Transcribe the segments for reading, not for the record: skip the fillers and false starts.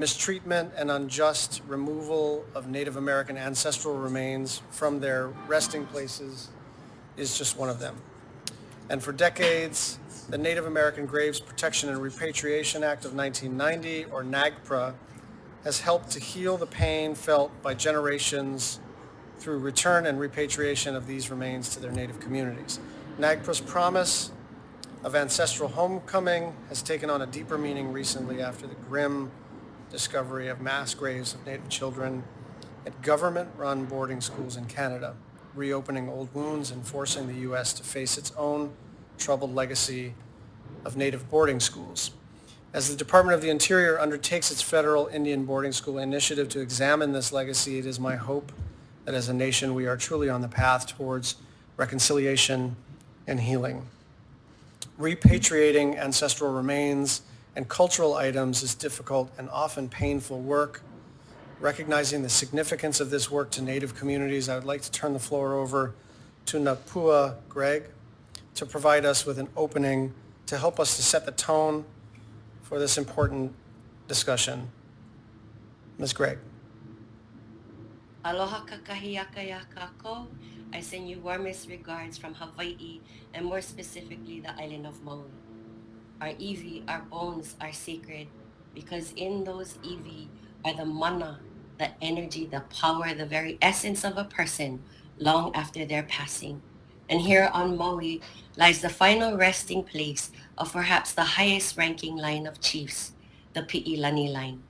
mistreatment and unjust removal of Native American ancestral remains from their resting places is just one of them. And for decades, the Native American Graves Protection and Repatriation Act of 1990, or NAGPRA, has helped to heal the pain felt by generations through return and repatriation of these remains to their native communities. NAGPRA's promise of ancestral homecoming has taken on a deeper meaning recently after the grim discovery of mass graves of Native children at government-run boarding schools in Canada, reopening old wounds and forcing the U.S. to face its own troubled legacy of Native boarding schools. As the Department of the Interior undertakes its federal Indian boarding school initiative to examine this legacy, it is my hope that as a nation we are truly on the path towards reconciliation and healing. Repatriating ancestral remains and cultural items is difficult and often painful work. Recognizing the significance of this work to Native communities, I would like to turn the floor over to Napua Greg to provide us with an opening to help us to set the tone for this important discussion. Ms. Gregg. Aloha kakahiaka ya kako. I send you warmest regards from Hawaii and more specifically the island of Maui. Our iwi, our bones are sacred because in those iwi are the mana, the energy, the power, the very essence of a person long after their passing. And here on Maui lies the final resting place of perhaps the highest ranking line of chiefs, the Pi'ilani line.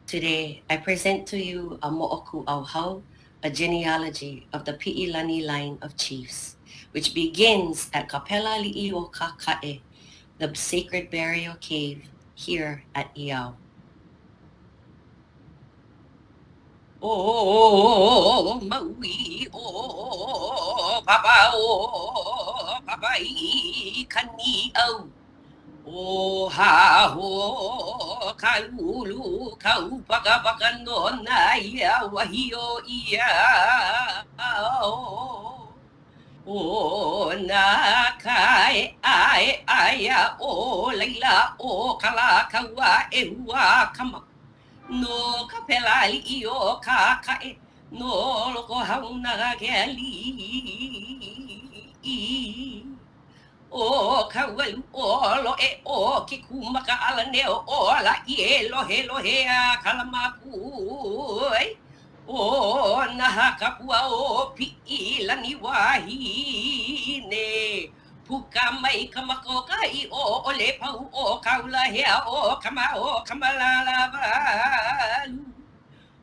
Today, I present to you a mo'oku auhau, a genealogy of the Pi'ilani line of chiefs, which begins at Kapela Li'io Kaka'e, the sacred burial cave here at Iao. Oh, Maui, oh, Papa, Kani, oh. O ha ho kaulu kau paka paka no na ia wahio ia o na kai ai aya o leila o kala kawa e hua kama no kapela li o ka kai no loko hauna geli o kawalu o lo e o ki kumaka ala neo o la i lo he a kalamaku o na kapua o pi lani wahi ne puka mai kamako kai o le pau o kaula he o kamala la valu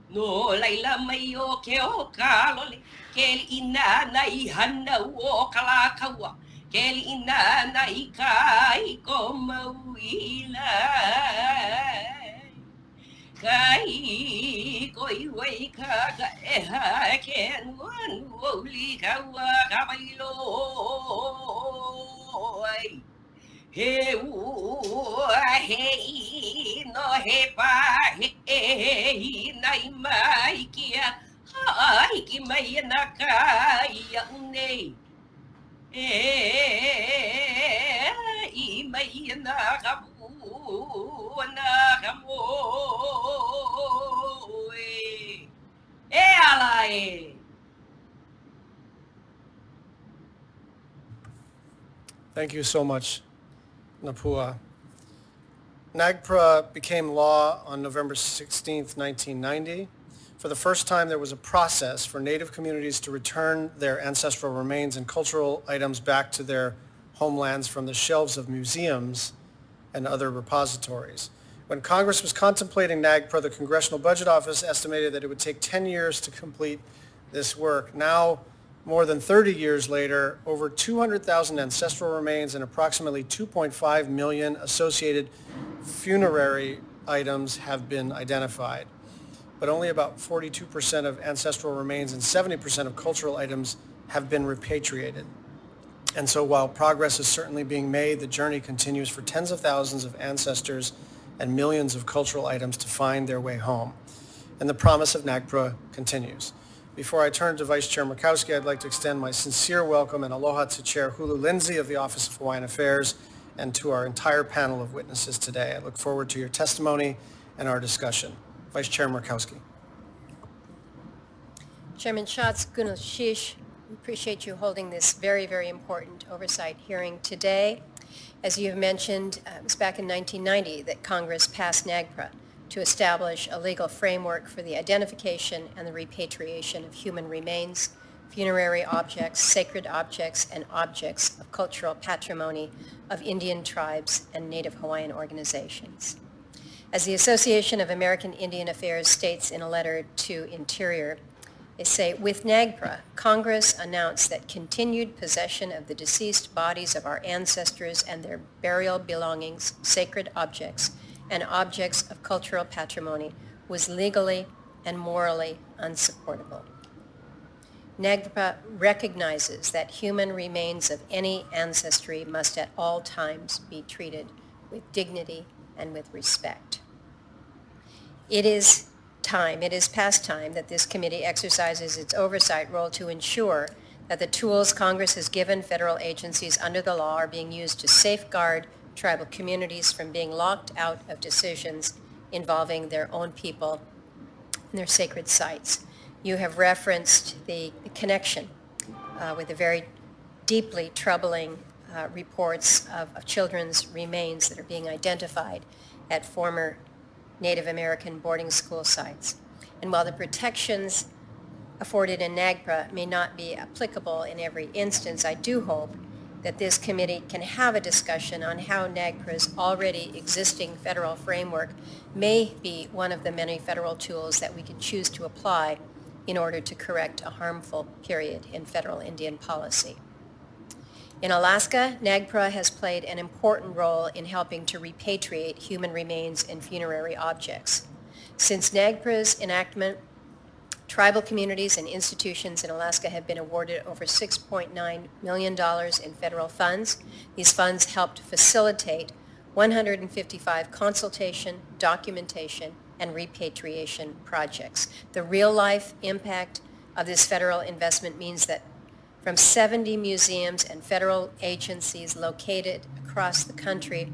no laila mai o ke o kalole ke ina nai hana o kala kawa Keli ina na ikai ko mauila kai ko iwai ka ka eha ken wan woli kawa kabailo he u he no he pa he nai mai kia hai ki mai na kai yang nei imay na kamu alay. Thank you so much, Napua. NAGPRA became law on November 16th, 1990. For the first time, there was a process for Native communities to return their ancestral remains and cultural items back to their homelands from the shelves of museums and other repositories. When Congress was contemplating NAGPRA, the Congressional Budget Office estimated that it would take 10 years to complete this work. Now, more than 30 years later, over 200,000 ancestral remains and approximately 2.5 million associated funerary items have been identified. But only about 42% of ancestral remains and 70% of cultural items have been repatriated. And so while progress is certainly being made, the journey continues for tens of thousands of ancestors and millions of cultural items to find their way home. And the promise of NAGPRA continues. Before I turn to Vice Chair Murkowski, I'd like to extend my sincere welcome and aloha to Chair Hulu Lindsay of the Office of Hawaiian Affairs and to our entire panel of witnesses today. I look forward to your testimony and our discussion. Vice Chair Murkowski. Chairman Schatz, Gunal Shish, we appreciate you holding this very, very important oversight hearing today. As you have mentioned, it was back in 1990 that Congress passed NAGPRA to establish a legal framework for the identification and the repatriation of human remains, funerary objects, sacred objects, and objects of cultural patrimony of Indian tribes and Native Hawaiian organizations. As the Association of American Indian Affairs states in a letter to Interior, they say, with NAGPRA, Congress announced that continued possession of the deceased bodies of our ancestors and their burial belongings, sacred objects, and objects of cultural patrimony was legally and morally unsupportable. NAGPRA recognizes that human remains of any ancestry must at all times be treated with dignity and with respect. It is past time that this committee exercises its oversight role to ensure that the tools Congress has given federal agencies under the law are being used to safeguard tribal communities from being locked out of decisions involving their own people and their sacred sites. You have referenced the connection with the very deeply troubling reports of children's remains that are being identified at former Native American boarding school sites. And while the protections afforded in NAGPRA may not be applicable in every instance, I do hope that this committee can have a discussion on how NAGPRA's already existing federal framework may be one of the many federal tools that we can choose to apply in order to correct a harmful period in federal Indian policy. In Alaska, NAGPRA has played an important role in helping to repatriate human remains and funerary objects. Since NAGPRA's enactment, tribal communities and institutions in Alaska have been awarded over $6.9 million in federal funds. These funds helped facilitate 155 consultation, documentation, and repatriation projects. The real-life impact of this federal investment means that from 70 museums and federal agencies located across the country,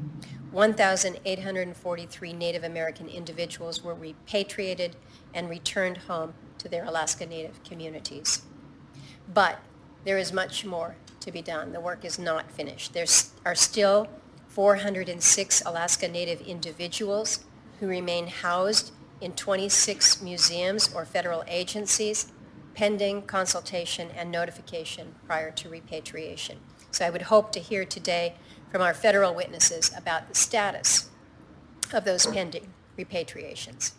1,843 Native American individuals were repatriated and returned home to their Alaska Native communities. But there is much more to be done. The work is not finished. There are still 406 Alaska Native individuals who remain housed in 26 museums or federal agencies, pending consultation and notification prior to repatriation. So I would hope to hear today from our federal witnesses about the status of those pending repatriations.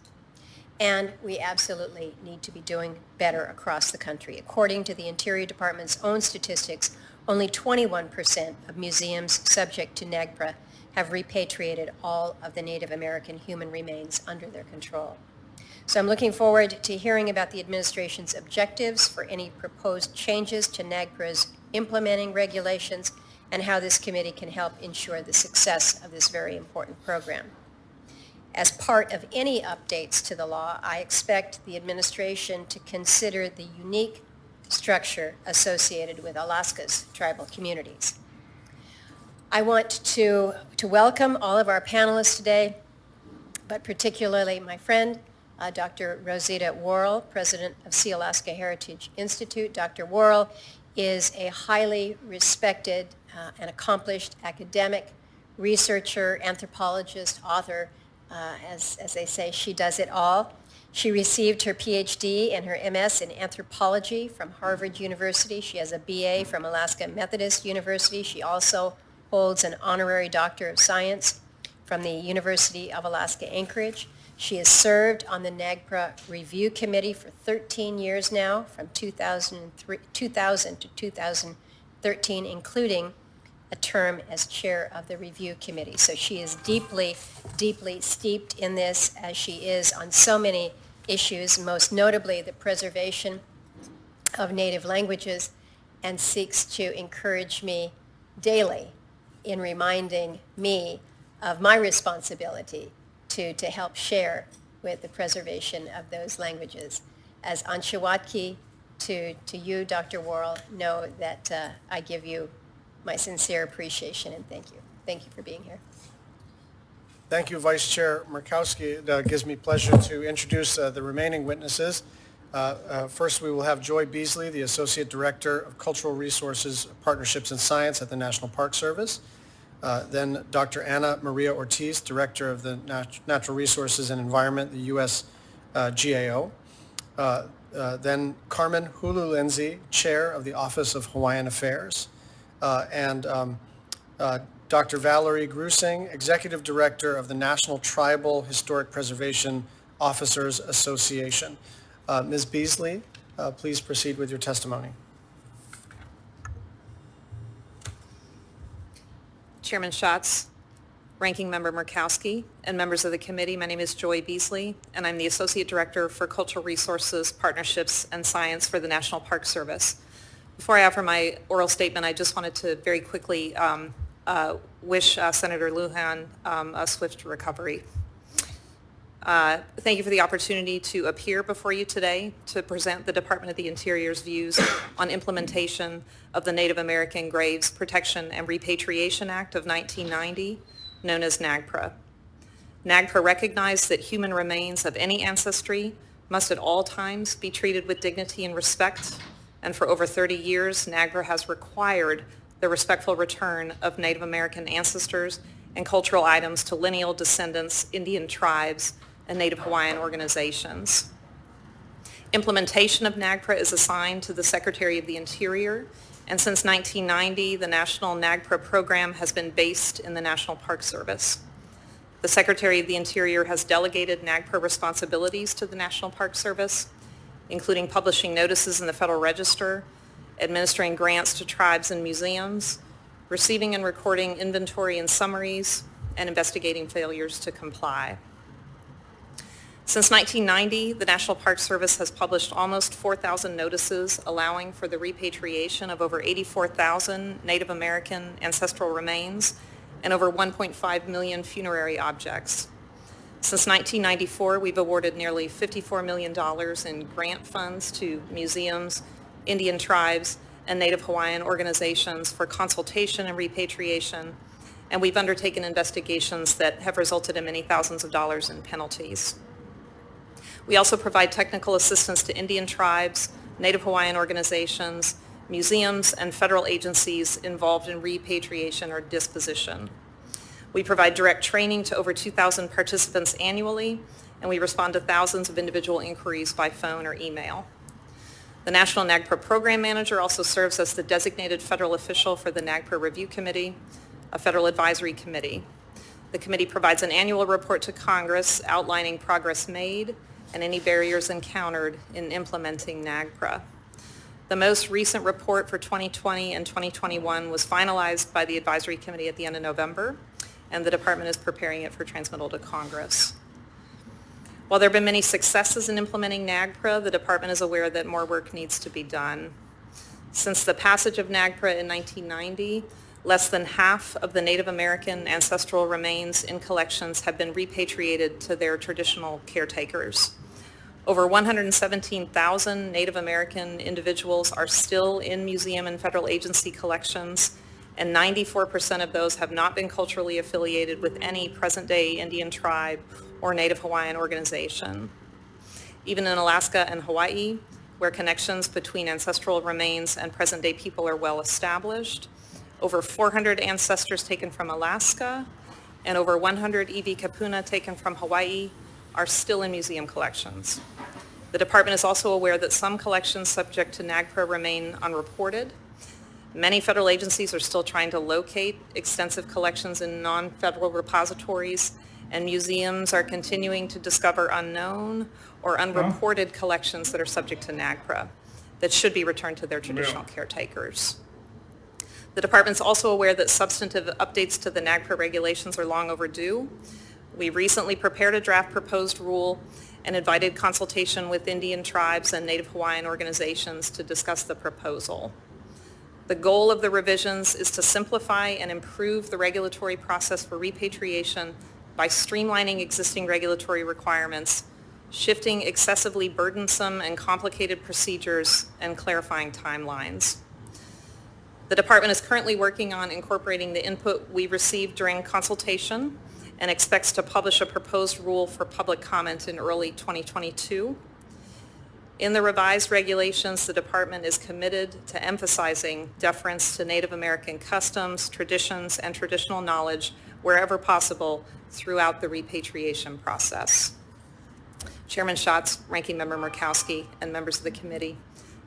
And we absolutely need to be doing better across the country. According to the Interior Department's own statistics, only 21% of museums subject to NAGPRA have repatriated all of the Native American human remains under their control. So I'm looking forward to hearing about the administration's objectives for any proposed changes to NAGPRA's implementing regulations and how this committee can help ensure the success of this very important program. As part of any updates to the law, I expect the administration to consider the unique structure associated with Alaska's tribal communities. I want to welcome all of our panelists today, but particularly my friend, Dr. Rosita Worrell, president of Sea Alaska Heritage Institute. Dr. Worrell is a highly respected and accomplished academic, researcher, anthropologist, author. As they say, she does it all. She received her PhD and her MS in anthropology from Harvard University. She has a BA from Alaska Methodist University. She also holds an honorary Doctor of Science from the University of Alaska Anchorage. She has served on the NAGPRA Review Committee for 13 years now, from 2000 to 2013, including a term as chair of the Review Committee. So she is deeply, deeply steeped in this, as she is on so many issues, most notably the preservation of native languages, and seeks to encourage me daily in reminding me of my responsibility to help share with the preservation of those languages. As Anshawatki, to you, Dr. Worrell, know that I give you my sincere appreciation and thank you. Thank you for being here. Thank you, Vice Chair Murkowski. It gives me pleasure to introduce the remaining witnesses. First, we will have Joy Beasley, the Associate Director of Cultural Resources, Partnerships and Science at the National Park Service. Then Dr. Ana Maria Ortiz, Director of the Natural Resources and Environment, the U.S. GAO. Then Carmen Hulu-Lindsay, Chair of the Office of Hawaiian Affairs. And Dr. Valerie Grusing, Executive Director of the National Tribal Historic Preservation Officers Association. Ms. Beasley, please proceed with your testimony. Chairman Schatz, Ranking Member Murkowski, and members of the committee, my name is Joy Beasley, and I'm the Associate Director for Cultural Resources, Partnerships, and Science for the National Park Service. Before I offer my oral statement, I just wanted to very quickly wish Senator Lujan a swift recovery. Thank you for the opportunity to appear before you today to present the Department of the Interior's views on implementation of the Native American Graves Protection and Repatriation Act of 1990, known as NAGPRA. NAGPRA recognized that human remains of any ancestry must at all times be treated with dignity and respect, and for over 30 years, NAGPRA has required the respectful return of Native American ancestors and cultural items to lineal descendants, Indian tribes, and Native Hawaiian organizations. Implementation of NAGPRA is assigned to the Secretary of the Interior, and since 1990, the National NAGPRA program has been based in the National Park Service. The Secretary of the Interior has delegated NAGPRA responsibilities to the National Park Service, including publishing notices in the Federal Register, administering grants to tribes and museums, receiving and recording inventory and summaries, and investigating failures to comply. Since 1990, the National Park Service has published almost 4,000 notices allowing for the repatriation of over 84,000 Native American ancestral remains and over 1.5 million funerary objects. Since 1994, we've awarded nearly $54 million in grant funds to museums, Indian tribes, and Native Hawaiian organizations for consultation and repatriation, and we've undertaken investigations that have resulted in many thousands of dollars in penalties. We also provide technical assistance to Indian tribes, Native Hawaiian organizations, museums, and federal agencies involved in repatriation or disposition. We provide direct training to over 2,000 participants annually, and we respond to thousands of individual inquiries by phone or email. The National NAGPRA Program Manager also serves as the designated federal official for the NAGPRA Review Committee, a federal advisory committee. The committee provides an annual report to Congress outlining progress made and any barriers encountered in implementing NAGPRA. The most recent report for 2020 and 2021 was finalized by the advisory committee at the end of November, and the department is preparing it for transmittal to Congress. While there have been many successes in implementing NAGPRA, the department is aware that more work needs to be done. Since the passage of NAGPRA in 1990, less than half of the Native American ancestral remains in collections have been repatriated to their traditional caretakers. Over 117,000 Native American individuals are still in museum and federal agency collections, and 94% of those have not been culturally affiliated with any present-day Indian tribe or Native Hawaiian organization. Even in Alaska and Hawaii, where connections between ancestral remains and present-day people are well established, over 400 ancestors taken from Alaska and over 100 iwi kapuna taken from Hawaii are still in museum collections. The department is also aware that some collections subject to NAGPRA remain unreported. Many federal agencies are still trying to locate extensive collections in non-federal repositories, and museums are continuing to discover unknown or unreported collections that are subject to NAGPRA that should be returned to their traditional caretakers. The department is also aware that substantive updates to the NAGPRA regulations are long overdue. We recently prepared a draft proposed rule and invited consultation with Indian tribes and Native Hawaiian organizations to discuss the proposal. The goal of the revisions is to simplify and improve the regulatory process for repatriation by streamlining existing regulatory requirements, shifting excessively burdensome and complicated procedures, and clarifying timelines. The department is currently working on incorporating the input we received during consultation and expects to publish a proposed rule for public comment in early 2022. In the revised regulations, the department is committed to emphasizing deference to Native American customs, traditions, and traditional knowledge wherever possible throughout the repatriation process. Chairman Schatz, Ranking Member Murkowski, and members of the committee,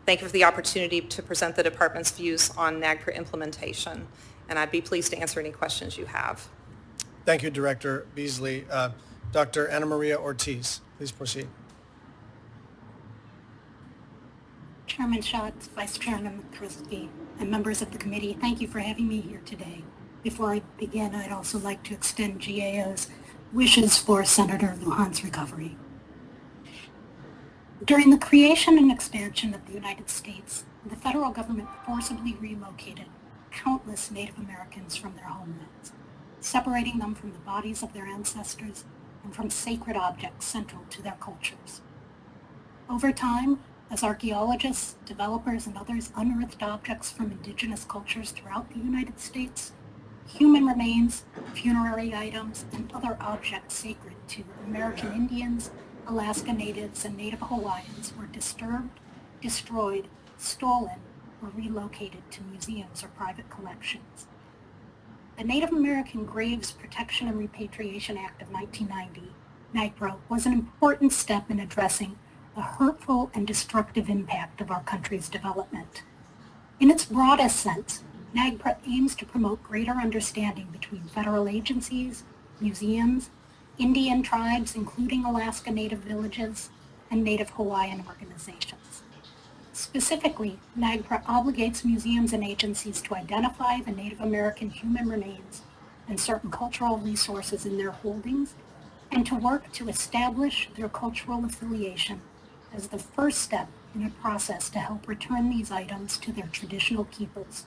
thank you for the opportunity to present the department's views on NAGPRA implementation, and I'd be pleased to answer any questions you have. Thank you, Director Beasley. Dr. Ana Maria Ortiz, please proceed. Chairman Schatz, Vice Chairman McChrysky, and members of the committee, thank you for having me here today. Before I begin, I'd also like to extend GAO's wishes for Senator Lujan's recovery. During the creation and expansion of the United States, the federal government forcibly relocated countless Native Americans from their homelands, separating them from the bodies of their ancestors and from sacred objects central to their cultures. Over time, as archaeologists, developers, and others unearthed objects from indigenous cultures throughout the United States, human remains, funerary items, and other objects sacred to American Indians, Alaska Natives, and Native Hawaiians were disturbed, destroyed, stolen, or relocated to museums or private collections. The Native American Graves Protection and Repatriation Act of 1990, NAGPRA, was an important step in addressing the hurtful and destructive impact of our country's development. In its broadest sense, NAGPRA aims to promote greater understanding between federal agencies, museums, Indian tribes, including Alaska Native villages, and Native Hawaiian organizations. Specifically, NAGPRA obligates museums and agencies to identify the Native American human remains and certain cultural resources in their holdings, and to work to establish their cultural affiliation as the first step in a process to help return these items to their traditional keepers.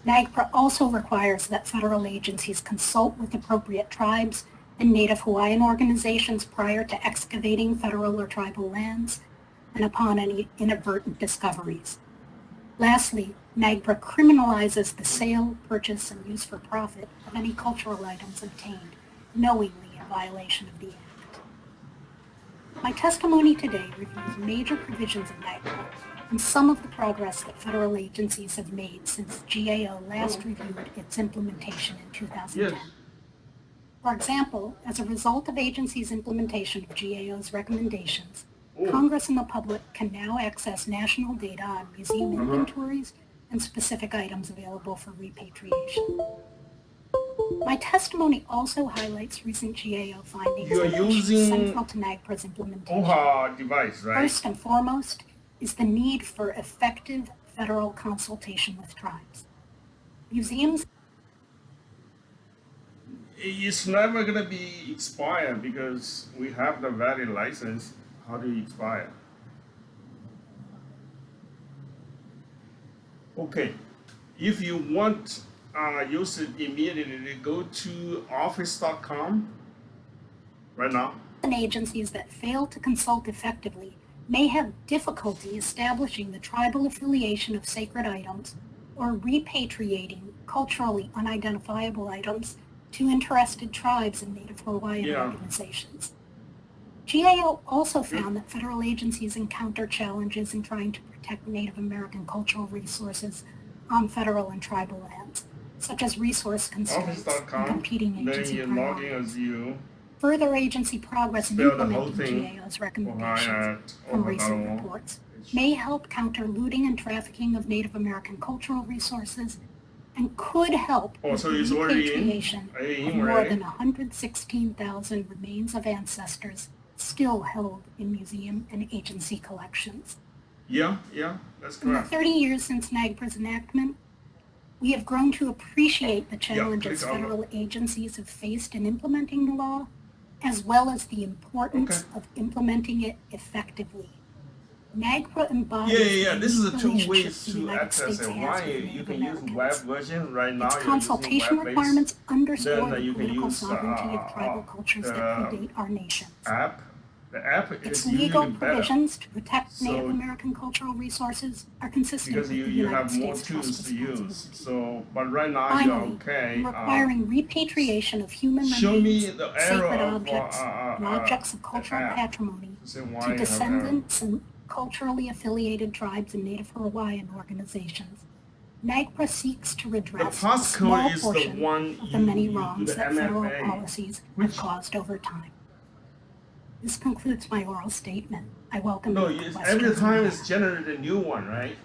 NAGPRA also requires that federal agencies consult with appropriate tribes and Native Hawaiian organizations prior to excavating federal or tribal lands and upon any inadvertent discoveries. Lastly, NAGPRA criminalizes the sale, purchase, and use for profit of any cultural items obtained knowingly in violation of the Act. My testimony today reviews major provisions of NAGPRA and some of the progress that federal agencies have made since GAO last reviewed its implementation in 2010. Yes. For example, as a result of agencies' implementation of GAO's recommendations, Congress and the public can now access national data on museum inventories and specific items available for repatriation. My testimony also highlights recent GAO findings and issues central to NAGPRA's implementation. OHA device, right? First and foremost is the need for effective federal consultation with tribes. Museums. It's never going to be expired because we have the valid license. How do you expire? Okay, if you want use it immediately, go to office.com right now. And agencies that fail to consult effectively may have difficulty establishing the tribal affiliation of sacred items or repatriating culturally unidentifiable items to interested tribes and Native Hawaiian organizations. GAO also found that federal agencies encounter challenges in trying to protect Native American cultural resources on federal and tribal lands, such as resource constraints and competing agency priorities. Further agency progress in implementing GAO's recommendations from recent reports may help counter looting and trafficking of Native American cultural resources and could help with the repatriation of more than 116,000 remains of ancestors still held in museum and agency collections. Yeah, that's correct. In the 30 years since NAGPRA's enactment, we have grown to appreciate the challenges federal agencies have faced in implementing the law, as well as the importance of implementing it effectively. NAGPRA embodies this is the two ways to access it. One, you can use web version right now. Its consultation requirements underscore the political sovereignty of tribal cultures that predate our nations. App, The app Its is legal usually better provisions to protect So- Native American cultural resources are consistent because with you, the you United have more States tools Trust to use. responsibilities. So, but right now Finally, you're okay. in requiring repatriation of human Show me remains, the error sacred of objects, and objects of cultural app. patrimony Say why to you have descendants and culturally affiliated tribes and Native Hawaiian organizations. NAGPRA seeks to The redress a small passcode is the portion one of the many you do wrongs the that federal MFA, policies which- have caused over time. This concludes my oral statement. I welcome No, any it's, questions every you time may it's have. generated a new one, right?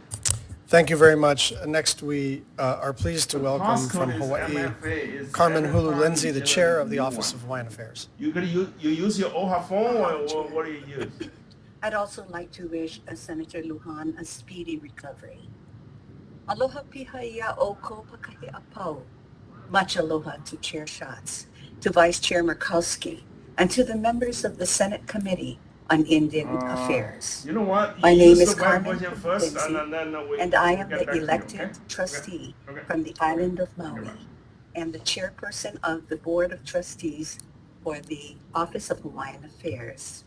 Thank you very much. Next, we are pleased to welcome from Passcode is Hawaii, MFA. It's Carmen every Hulu time Lindsay, you the generate chair a of the new Office one. of Hawaiian Affairs. You use your OHA phone or what do you use? I'd also like to wish Senator Lujan a speedy recovery. Aloha pihaia o ko pakahi apau. Much aloha to Chair Schatz, to Vice Chair Murkowski, and to the members of the Senate Committee on Indian Affairs. You know what? My You name use is the web Carmen version first, Lindsay, and then and I we'll am get the back to you, elected okay? trustee Okay. from the island of Okay, Maui bye. and the chairperson of the Board of Trustees for the Office of Hawaiian Affairs.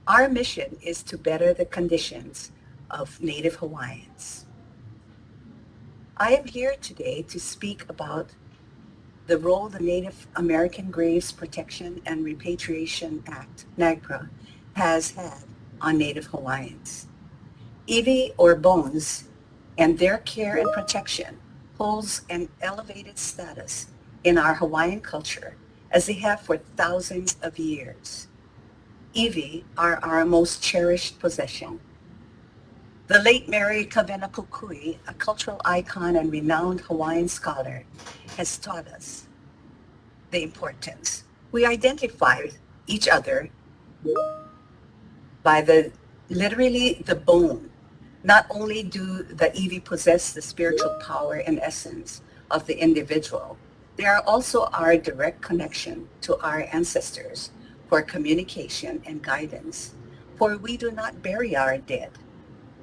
Our mission is to better the conditions of Native Hawaiians. I am here today to speak about the role the Native American Graves Protection and Repatriation Act, NAGPRA, has had on Native Hawaiians. Iwi, or bones, and their care and protection holds an elevated status in our Hawaiian culture as they have for thousands of years. Iwi are our most cherished possession. The late Mary Kavena Kukui, a cultural icon and renowned Hawaiian scholar, has taught us the importance. We identify each other by literally the bone. Not only do the Iwi possess the spiritual power and essence of the individual, they are also our direct connection to our ancestors for communication and guidance. For we do not bury our dead.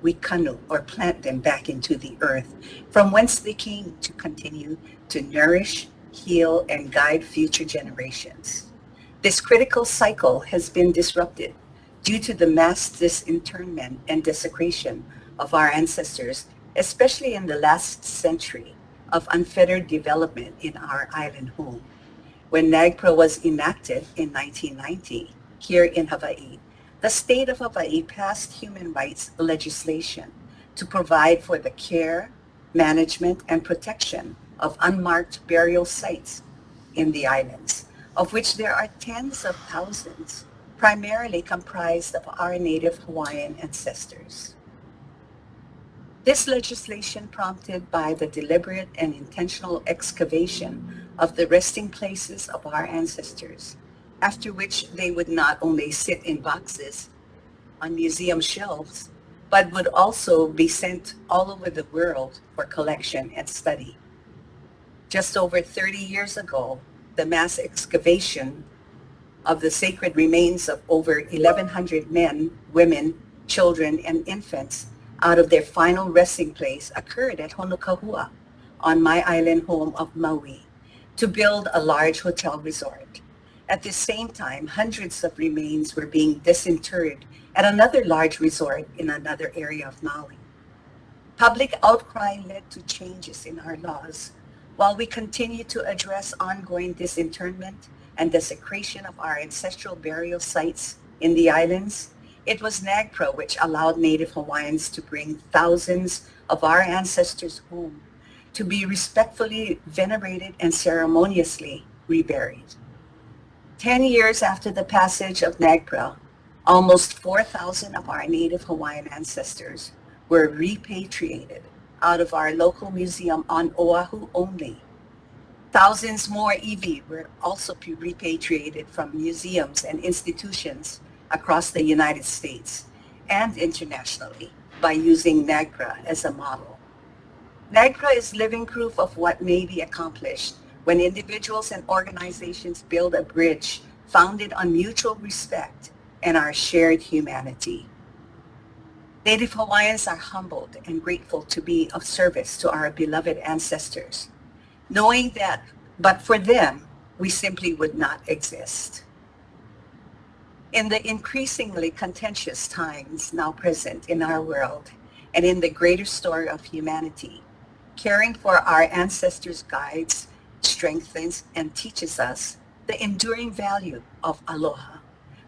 We kanu, or plant them back into the earth, from whence they came to continue to nourish, heal, and guide future generations. This critical cycle has been disrupted due to the mass disinterment and desecration of our ancestors, especially in the last century of unfettered development in our island home. When NAGPRA was enacted in 1990 here in Hawaii, the state of Hawaii passed human rights legislation to provide for the care, management, and protection of unmarked burial sites in the islands, of which there are tens of thousands, primarily comprised of our native Hawaiian ancestors. This legislation prompted by the deliberate and intentional excavation of the resting places of our ancestors, after which they would not only sit in boxes on museum shelves, but would also be sent all over the world for collection and study. Just over 30 years ago, the mass excavation of the sacred remains of over 1,100 men, women, children, and infants out of their final resting place occurred at Honokahua on my island home of Maui to build a large hotel resort. At the same time, hundreds of remains were being disinterred at another large resort in another area of Maui. Public outcry led to changes in our laws. While we continue to address ongoing disinterment and desecration of our ancestral burial sites in the islands, it was NAGPRA which allowed Native Hawaiians to bring thousands of our ancestors home to be respectfully venerated and ceremoniously reburied. 10 years after the passage of NAGPRA, almost 4,000 of our Native Hawaiian ancestors were repatriated out of our local museum on Oahu only. Thousands more Iwi were also repatriated from museums and institutions across the United States and internationally by using NAGPRA as a model. NAGPRA is living proof of what may be accomplished when individuals and organizations build a bridge founded on mutual respect and our shared humanity. Native Hawaiians are humbled and grateful to be of service to our beloved ancestors, knowing that, but for them, we simply would not exist. In the increasingly contentious times now present in our world and in the greater story of humanity, caring for our ancestors guides, strengthens, and teaches us the enduring value of aloha,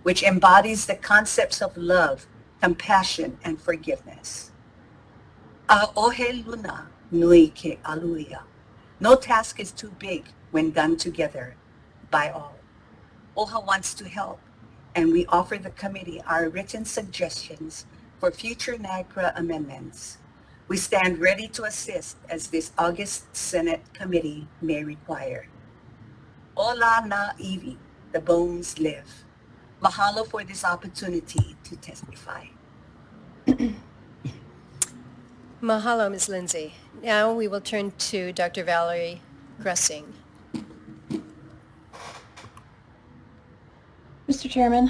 which embodies the concepts of love, compassion, and forgiveness. A ohe luna nui ke aluia. No task is too big when done together by all. OHA wants to help, and we offer the committee our written suggestions for future NAGPRA amendments. We stand ready to assist as this August Senate committee may require. Ola na iwi, the bones live. Mahalo for this opportunity to testify. Mahalo, Ms. Lindsay. Now we will turn to Dr. Valerie Gressing. Mr. Chairman,